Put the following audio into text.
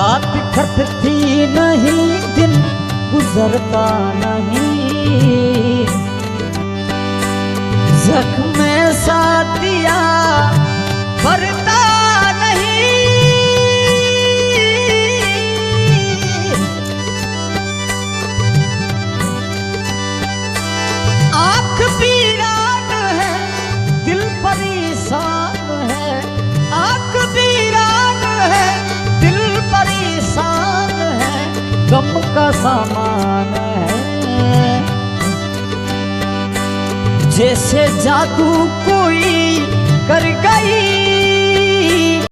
रात कटती नहीं, दिन गुजरता नहीं, जख्म सा दिया भरता नहीं। आँख वीरान है, दिल परेशान है, आँख वीरान है, दिल परेशान है, गम का सामान है। जैसे जादू कोई कर गई